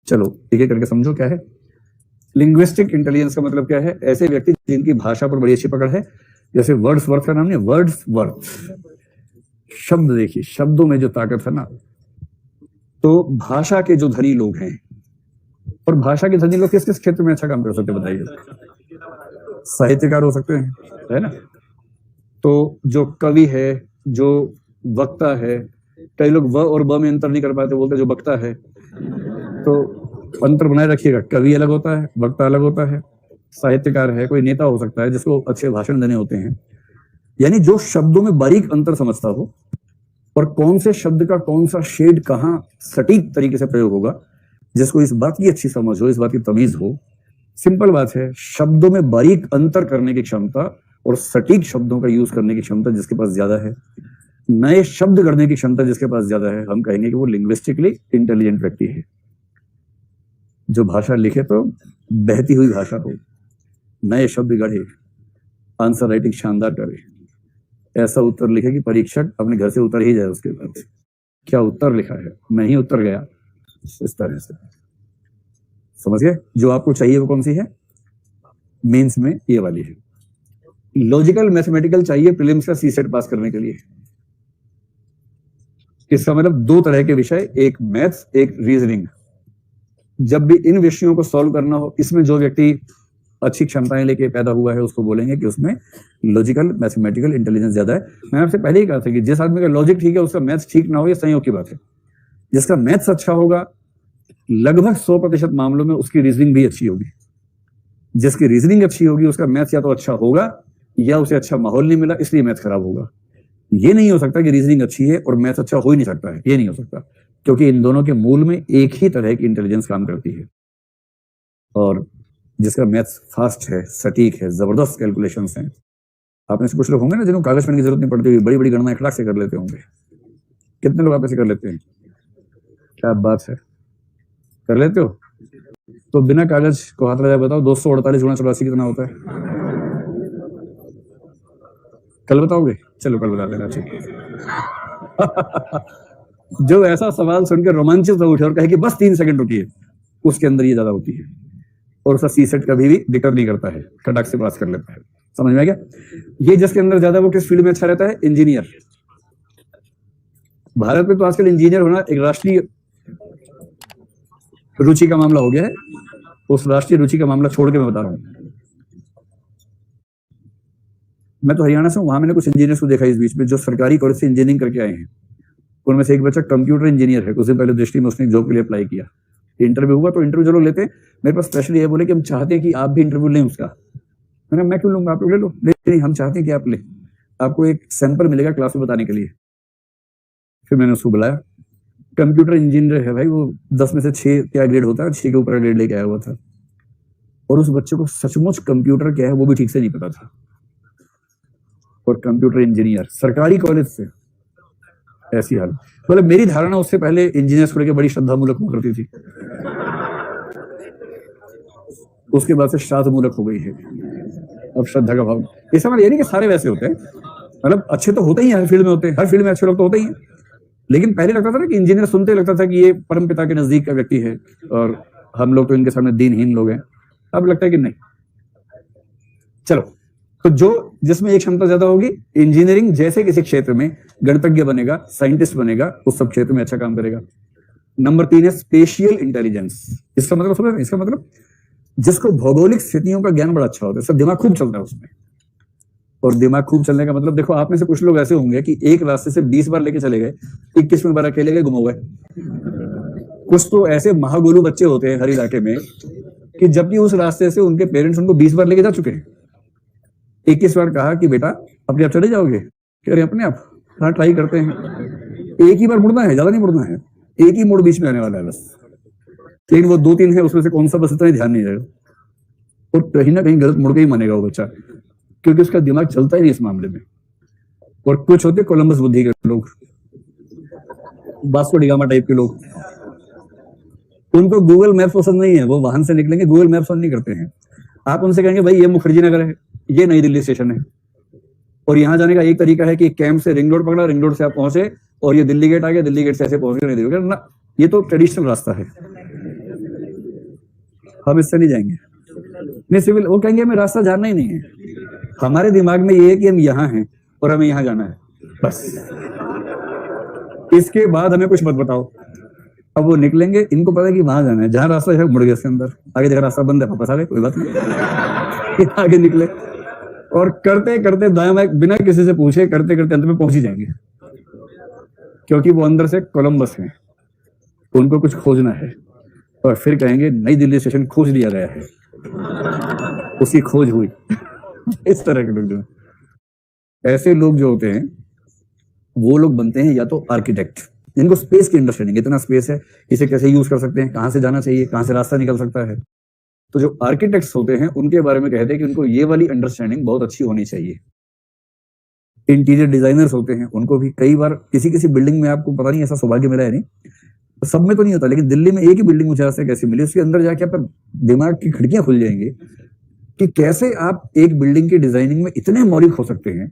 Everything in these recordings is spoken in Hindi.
चलो एक एक करके समझो क्या है लिंग्विस्टिक इंटेलिजेंस का मतलब क्या है। ऐसे व्यक्ति जिनकी भाषा पर बड़ी अच्छी पकड़ है, जैसे वर्ड्सवर्थ का नाम नहीं, वर्ड्सवर्थ। शब्द देखिए, शब्दों में जो ताकत है ना, तो भाषा के जो धनी लोग हैं, और भाषा के धनी लोग किस किस क्षेत्र में अच्छा काम कर सकते हैं बताइए? साहित्यकार हो सकते हैं, है ना। तो जो कवि है, जो वक्ता है, कई लोग व और ब में अंतर नहीं कर पाते, बोलते जो वक्ता है। तो अंतर बनाए रखिएगा, कवि अलग होता है, वक्ता अलग होता है, साहित्यकार है, कोई नेता हो सकता है जिसको अच्छे भाषण देने होते हैं। यानी जो शब्दों में बारीक अंतर समझता हो, और कौन से शब्द का कौन सा शेड कहाँ सटीक तरीके से प्रयोग होगा, जिसको इस बात की अच्छी समझ हो, इस बात की तमीज हो। सिंपल बात है, शब्दों में बारीक अंतर करने की क्षमता और सटीक शब्दों का यूज करने की क्षमता जिसके पास ज्यादा है, नए शब्द गढ़ने की क्षमता जिसके पास ज्यादा है, हम कहेंगे कि वो लिंग्विस्टिकली इंटेलिजेंट व्यक्ति है। जो भाषा लिखे तो बहती हुई भाषा हो, नए शब्द गढ़े, आंसर राइटिंग शानदार करे, ऐसा उत्तर लिखे कि परीक्षक अपने घर से उतर ही जाए उसके बाद, क्या उत्तर लिखा है, मैं ही उतर गया। इस तरह से समझ गए? जो आपको चाहिए वो कौन सी है? मेंस में ये वाली है। लॉजिकल मैथमेटिकल चाहिए प्रीलिम्स का सी सेट पास करने के लिए। इसका मतलब दो तरह के विषय, एक मैथ्स, एक रीजनिंग। जब भी इन विषयों को सॉल्व करना हो, इसमें जो व्यक्ति अच्छी क्षमताएं लेके पैदा हुआ है उसको बोलेंगे कि उसमें लॉजिकल मैथमेटिकल इंटेलिजेंस ज्यादा है। मैंने आपसे पहले ही कहा था कि जिस आदमी का लॉजिक ठीक है उसका मैथ्स ठीक ना हो, ये संयोग की बात है। जिसका मैथ्स अच्छा होगा, लगभग 100% मामलों में उसकी रीजनिंग भी अच्छी होगी। जिसकी रीजनिंग अच्छी होगी उसका मैथ्स या तो अच्छा होगा या उसे अच्छा माहौल नहीं मिला इसलिए मैथ्स खराब होगा। ये नहीं हो सकता कि रीजनिंग अच्छी है और मैथ्स अच्छा हो ही नहीं सकता है, ये नहीं हो सकता, क्योंकि इन दोनों के मूल में एक ही तरह की इंटेलिजेंस काम करती है। और जिसका मैथ्स फास्ट है, सटीक है, जबरदस्त कैलकुलेशंस हैं, आप में से कुछ लोग होंगे ना जिनको कागज पेन की जरूरत नहीं पड़ती, बड़ी बड़ी गणनाएं खड़ाक से कर लेते होंगे। कितने लोग आप ऐसे कर लेते हैं? क्या बात है, कर लेते हो? तो बिना कागज को हाथ लगाए बताओ 248 गुणा 84 कितना होता है? कल बताओगे? चलो कल बता देना, ठीक है। जो ऐसा सवाल सुनकर रोमांचित हो उठे और कहे कि बस 3 सेकंड रुकिए, उसके अंदर ये ज्यादा होती है, और उसका सी सेट कभी भी डिटर नहीं करता है, कटाक से पास कर लेता है। समझ में आ गया? ये जिसके अंदर ज्यादा, वो किस फील्ड में अच्छा रहता है? इंजीनियर। भारत में तो आजकल इंजीनियर होना एक राष्ट्रीय रुचि का मामला हो गया है। उस राष्ट्रीय रुचि का मामला छोड़ के मैं बता रहा हूं, मैं तो हरियाणा से हूं, वहां मैंने कुछ इंजीनियर्स को देखा इस बीच में जो सरकारी कॉलेज से इंजीनियरिंग करके आए हैं। उनमें से एक बच्चा कंप्यूटर इंजीनियर है, कुछ दिन पहले दृष्टि में उसने जॉब के लिए अप्लाई किया, इंटरव्यू हुआ, तो इंटरव्यू जो लोग लेते हैं मेरे पास स्पेशली ये बोले कि हम चाहते हैं कि आप भी इंटरव्यू लें उसका। मैंने मैं क्यों लूंगा, आप लोग ले लो। नहीं, हम चाहते हैं कि आप लें, आपको एक सैंपल मिलेगा क्लास में बताने के लिए। फिर मैंने उसको बुलाया, कंप्यूटर इंजीनियर है भाई, वो 10 में से 6 क्या ग्रेड होता है, 6 के ऊपर ग्रेड लेके आया हुआ था, और उस बच्चे को सचमुच कंप्यूटर क्या है वो भी ठीक से नहीं पता था, और कंप्यूटर इंजीनियर सरकारी कॉलेज से, ऐसी हाल। मतलब मेरी धारणा उससे पहले इंजीनियर्स को लेकर बड़ी श्रद्धामूलक हो करती थी, उसके बाद से श्राद्धमूलक हो गई है, अब श्रद्धा का भाव। इसका मतलब ये नहीं कि सारे वैसे होते हैं, मतलब अच्छे तो होते ही हर फील्ड में होते हैं, हर फील्ड में अच्छे लोग तो होते ही हैं, लेकिन पहले लगता था ना कि इंजीनियर सुनते लगता था कि ये परम पिता के नजदीक का व्यक्ति है और हम लोग तो इनके सामने दीनहीन लोग हैं। अब लगता है कि नहीं। चलो, तो जो जिसमें एक क्षमता ज्यादा होगी, इंजीनियरिंग जैसे किसी क्षेत्र में गणितज्ञ बनेगा, साइंटिस्ट बनेगा, उस सब क्षेत्र में अच्छा काम करेगा। नंबर 3 है स्पेशियल इंटेलिजेंस। इसका मतलब समझ, इसका मतलब जिसको भौगोलिक स्थितियों का ज्ञान बड़ा अच्छा होता है, सब दिमाग खूब चलता है उसमें। और दिमाग खूब चलने का मतलब, देखो आप में से कुछ लोग ऐसे होंगे कि एक रास्ते से 20 बार लेके चले गए, 21वें बार अकेले गए, गुम हो गए। कुछ तो ऐसे महागोलू बच्चे होते हैं हर इलाके में कि जबकि उस रास्ते से उनके पेरेंट्स उनको 20 बार लेके जा चुके हैं, 21 बार कहा कि बेटा अपने आप चले जाओगे, कह रहे अपने आप, हाँ ट्राई करते हैं। एक ही बार मुड़ना है, ज्यादा नहीं मुड़ना है, एक ही मोड़ बीच में आने वाला है बस, लेकिन वो 2-3 है उसमें से कौन सा बस इतना ध्यान नहीं रहेगा, और कहीं ना कहीं गलत मुड़ के ही मानेगा वो बच्चा, क्योंकि उसका दिमाग चलता ही नहीं इस मामले में। और कुछ होते कोलंबस बुद्धि के लोग, वास्को डिगामा टाइप के लोग, उनको गूगल मैप्स पसंद नहीं है, वो वाहन से निकलेंगे गूगल मैप्स पसंद नहीं करते हैं। आप उनसे कहेंगे भाई ये मुखर्जी नगर है, ये नई दिल्ली स्टेशन है, और यहाँ जाने का एक तरीका है कि कैंप से रिंग रोड पकड़ा, रिंग रोड से आप पहुंचे और ये दिल्ली गेट आ गया, दिल्ली गेट से ऐसे पहुंच गए, नहीं ना, ये तो ट्रेडिशनल रास्ता है। हम इससे नहीं जाएंगे। नहीं सिविल, वो कहेंगे हमें रास्ता जानना ही नहीं है, हमारे दिमाग में ये है कि हम यहाँ हैं और हमें यहाँ जाना है, बस इसके बाद हमें कुछ मत बताओ। अब वो निकलेंगे, इनको पता है कि वहां जाना है, जहां रास्ता है मुड़ गए उसके अंदर, आगे देखा रास्ता बंद है, वापस आ गए, कोई बात नहीं आगे निकले और करते करते दाएं बाएं बिना किसी से पूछे करते करते अंत में पहुंच ही जाएंगे, क्योंकि वो अंदर से कोलंबस हैं, उनको कुछ खोजना है और फिर कहेंगे नई दिल्ली स्टेशन खोज लिया गया है, उसकी खोज हुई इस तरह के लोग जो ऐसे लोग जो होते हैं वो लोग बनते हैं या तो आर्किटेक्ट, जिनको स्पेस की अंडरस्टैंडिंग, इतना स्पेस है इसे कैसे यूज कर सकते हैं, कहां से जाना चाहिए, कहां से रास्ता निकल सकता है। तो जो आर्किटेक्ट्स होते हैं उनके बारे में कहते हैं कि उनको ये वाली अंडरस्टैंडिंग बहुत अच्छी होनी चाहिए। इंटीरियर डिजाइनर्स होते हैं, उनको भी कई बार किसी किसी बिल्डिंग में, आपको पता नहीं ऐसा सौभाग्य मिला है नहीं, सब में तो नहीं होता, लेकिन दिल्ली में एक ही बिल्डिंग मुझे ऐसे कैसे मिली, उसके अंदर जाके आपका दिमाग की खिड़कियां खुल जाएंगी कि कैसे आप एक बिल्डिंग की डिजाइनिंग में इतने मौलिक हो सकते हैं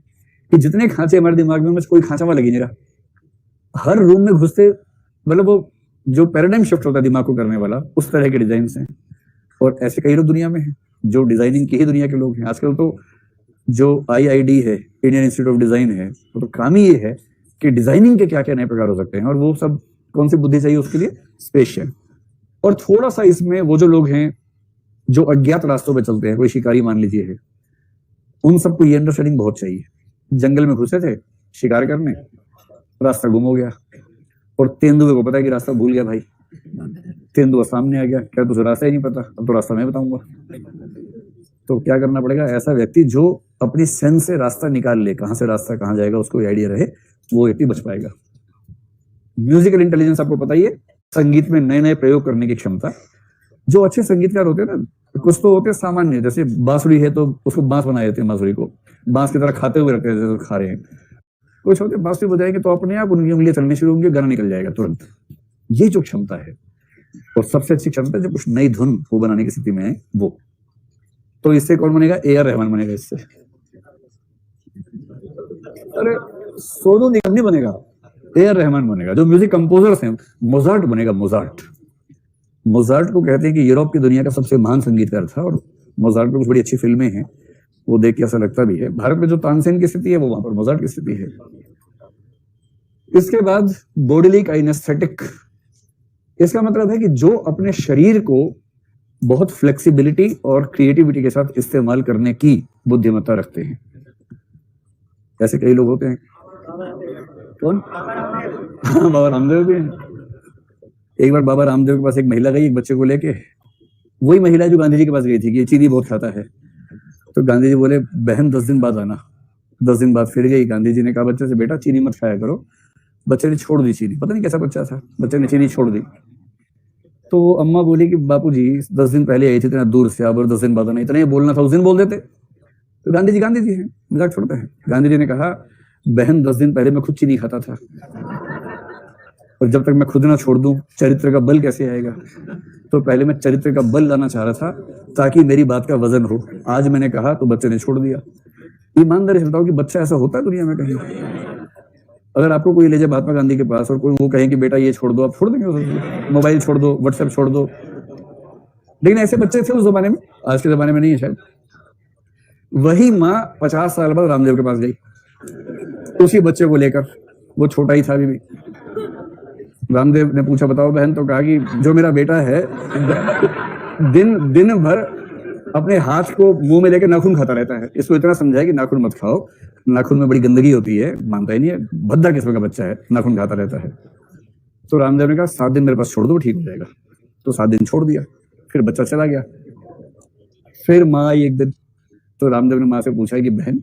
कि जितने खांचे हमारे दिमाग में कोई खांचा वहां लगी नहीं रहा। हर रूम में घुसते, मतलब वो जो पैराडाइम शिफ्ट होता है दिमाग को करने वाला, उस तरह के डिजाइन हैं। और ऐसे कई लोग दुनिया में हैं जो डिजाइनिंग की ही दुनिया के लोग हैं। आजकल तो जो IID है, इंडियन इंस्टीट्यूट ऑफ डिजाइन है, तो काम ही ये है कि डिजाइनिंग के क्या क्या नए प्रकार हो सकते हैं, और वो सब कौन सी बुद्धि चाहिए उसके लिए, स्पेशल। और थोड़ा सा इसमें वो जो लोग हैं जो अज्ञात रास्तों पे चलते हैं, कोई शिकारी मान लीजिए है, उन सबको ये अंडरस्टैंडिंग बहुत चाहिए। जंगल में घुसे थे शिकार करने, रास्ता गुम हो गया और तेंदुए को पता है कि रास्ता भूल गया भाई, तेंदुआ सामने आ गया, क्या तुझे रास्ता ही नहीं पता, अब तो रास्ता मैं बताऊंगा। तो क्या करना पड़ेगा, ऐसा व्यक्ति जो अपनी सेंस से रास्ता निकाल ले, कहां से रास्ता कहां जाएगा उसको आइडिया रहे, वो व्यक्ति बच पाएगा। म्यूजिकल इंटेलिजेंस आपको पता ही है, संगीत में नए नए प्रयोग करने की क्षमता। जो अच्छे संगीतकार होते हैं ना, कुछ तो होते हैं सामान्य, जैसे बांसुरी है तो उसको बांस बनाए देते हैं, बांसुरी को बांस की तरह खाते हुए रखते हैं जैसे खा रहे हैं। कुछ होते बांसुरी बजाएंगे तो अपने आप उनकी उंगलियां चलनी शुरू होंगी, गाना निकल जाएगा तुरंत। ये जो क्षमता है, और सबसे अच्छी क्षमता जब कुछ नई धुन वो बनाने की स्थिति में है वो, तो इससे कौन बनेगा, AR रहमान बनेगा इससे। अरे सोनू निगम नहीं बनेगा, AR रहमान बनेगा। जो म्यूजिक कंपोजर्स हैं, मोजार्ट बनेगा, मोजार्ट। मोजार्ट को कहते हैं कि यूरोप की दुनिया का सबसे महान संगीतकार था, और मोजार्ट में कुछ बड़ी अच्छी फिल्में हैं, वो देख के ऐसा लगता भी है। भारत में जो तानसेन की स्थिति है वो वहां पर मोजार्ट की स्थिति है। इसके बाद बॉडीली काइनेस्थेटिक, इसका मतलब है कि जो अपने शरीर को बहुत फ्लेक्सिबिलिटी और क्रिएटिविटी के साथ इस्तेमाल करने की बुद्धिमत्ता रखते हैं। ऐसे कई लोग होते हैं। कौन? बाबा रामदेव भी हैं। एक बार बाबा रामदेव के पास एक महिला गई एक बच्चे को लेके, वही महिला जो गांधी जी के पास गई थी कि ये चीनी बहुत खाता है। तो गांधी जी बोले बहन 10 दिन बाद आना। 10 दिन बाद फिर गई। गांधी जी ने कहा बच्चे से, बेटा चीनी मत खाया करो। बच्चे ने छोड़ दी चीनी, पता नहीं कैसा बच्चा था, बच्चे ने चीनी छोड़ दी। तो अम्मा बोली कि बापूजी 10 दिन पहले आई थी, इतना दूर से अब 10 दिन बाद आना, इतना ही बोलना था, उस दिन बोल देते। तो गांधी जी हैं, मजाक छोड़ते हैं। गांधी जी ने कहा बहन 10 दिन पहले मैं खुद चीनी खाता था, और जब तक मैं खुद ना छोड़ दूं चरित्र का बल कैसे आएगा। तो पहले मैं चरित्र का बल लाना चाह रहा था ताकि मेरी बात का वजन हो। आज मैंने कहा तो बच्चे ने छोड़ दिया। ईमानदारी से बताओ कि बच्चा ऐसा होता है दुनिया में कहीं? अगर आपको कोई ले जाए महात्मा गांधी के पास और कोई वो कहे कि बेटा ये छोड़ दो, आप छोड़ देंगे? मोबाइल छोड़ दो, व्हाट्सएप छोड़ दो। लेकिन ऐसे बच्चे थे उस जमाने में, आज के जमाने में नहीं है शायद। वही माँ 50 साल बाद रामदेव के पास गई उसी बच्चे को लेकर, वो छोटा ही था अभी भी। रामदेव ने पूछा बताओ बहन, तो कहा कि जो मेरा बेटा है दिन भर अपने हाथ को मुंह में लेकर नाखून खाता रहता है, इसको इतना समझाया कि नाखून मत खाओ, नाखून में बड़ी गंदगी होती है। मानता ही नहीं है, भद्दा किस्म का बच्चा है, नाखून खाता रहता है। तो रामदेव ने कहा 7 दिन मेरे पास छोड़ दो, ठीक हो जाएगा। तो 7 दिन छोड़ दिया, फिर बच्चा चला गया। फिर माँ आई एक दिन, तो रामदेव ने माँ से पूछा कि बहन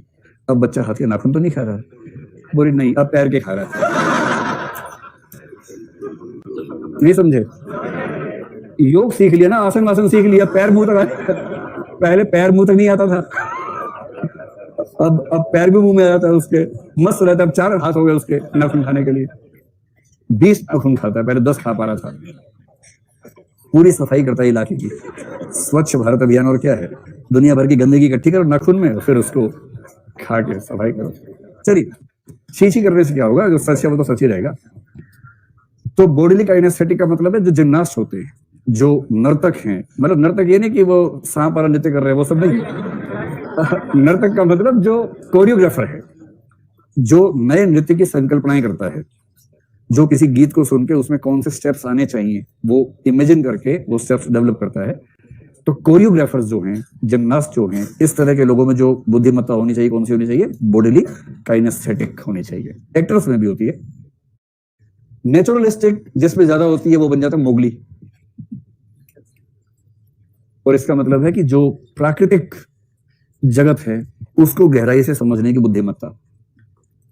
अब बच्चा हाथ के नाखून तो नहीं खा रहा? बोली नहीं, अब पैर के खा रहा है। नहीं समझे? योग सीख लिया ना, आसन वासन सीख लिया, पैर मुंह तक, पहले पैर मुंह तक नहीं आता था, अब पैर भी मुंह में आ जाता है उसके, मस्त रहता है। अब 4 हाथ हो गए उसके नाखून खाने के लिए। 20 नाखून खाता है, पहले 10 खा पा रहा था। पूरी सफाई करता है इलाके की, स्वच्छ भारत अभियान। और क्या है, दुनिया भर की गंदगी इकट्ठी करो नाखून में, फिर उसको खा के सफाई करो। चलिए, शीशी करने से क्या होगा, जो सच है वो तो सच ही रहेगा। तो बॉडीली काइनेस्थेटिक का मतलब है जो जिम्नास्ट होते हैं, जो नर्तक हैं, मतलब नर्तक ये नहीं कि वो सांप वाला नृत्य कर रहे हैं, वो सब नहीं। नर्तक का मतलब जो कोरियोग्राफर है, जो नए नृत्य की संकल्पनाएं करता है, जो किसी गीत को सुन के उसमें कौन से स्टेप्स आने चाहिए वो इमेजिन करके वो स्टेप्स डेवलप करता है। तो कोरियोग्राफर्स जो हैं, जिम्नास्ट जो हैं, इस तरह के लोगों में जो बुद्धिमत्ता होनी चाहिए, कौन सी होनी चाहिए? बॉडीली काइनेस्थेटिक होनी चाहिए। एक्टर्स में भी होती है। नेचुरलिस्टिक जिसमें ज्यादा होती है वो बन जाता है मोगली। और इसका मतलब है कि जो प्राकृतिक जगत है उसको गहराई से समझने की बुद्धिमत्ता।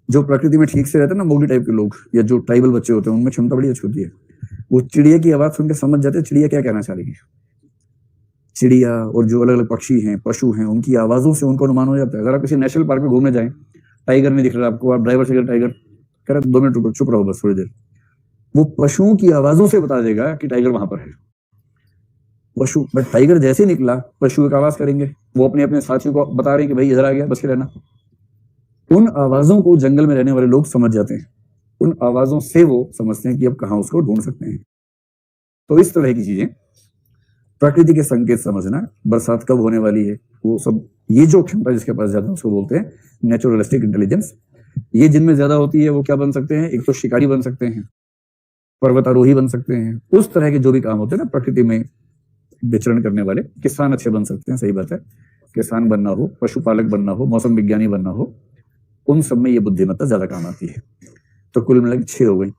जो प्रकृति में ठीक से रहते हैं ना, मोगली टाइप के लोग या जो ट्राइबल बच्चे होते हैं, उनमें क्षमता बड़ी अच्छी होती है। वो चिड़िया की आवाज सुन के समझ जाते हैं चिड़िया क्या कहना चाह रही है। चिड़िया और जो अलग अलग पक्षी हैं, पशु हैं, उनकी आवाजों से उनको अनुमान हो जाता है। अगर आप किसी नेशनल पार्क में घूमने जाएं, टाइगर नहीं दिख रहा आपको, आप ड्राइवर से कह टाइगर, कह रहा 2 मिनट चुप रहो बस थोड़ी देर, वो पशुओं की आवाजों से बता देगा कि टाइगर वहां पर है। पशु, बट टाइगर जैसे निकला, पशु एक आवाज करेंगे, वो अपने अपने साथियों को बता रहे हैं कि भाई इधर आ गया, बच के रहना। उन आवाजों को जंगल में रहने वाले लोग समझ जाते हैं। उन आवाजों से वो समझते हैं कि अब कहां उसको ढूंढ सकते हैं। तो इस तरह की चीजें, प्रकृति के संकेत समझना, बरसात कब होने वाली है, वो सब, ये जो क्षमता जिसके पास ज्यादा उसको बोलते हैं नेचुरलिस्टिक इंटेलिजेंस। ये जिनमें ज्यादा होती है वो क्या बन सकते हैं? एक तो शिकारी बन सकते हैं, पर्वतारोही बन सकते हैं, उस तरह के जो भी काम होते हैं ना प्रकृति में विचरण करने वाले। किसान अच्छे बन सकते हैं, सही बात है, किसान बनना हो, पशुपालक बनना हो, मौसम विज्ञानी बनना हो, उन सब में ये बुद्धिमत्ता ज्यादा काम आती है। तो कुल मिलाकर 6 हो गई।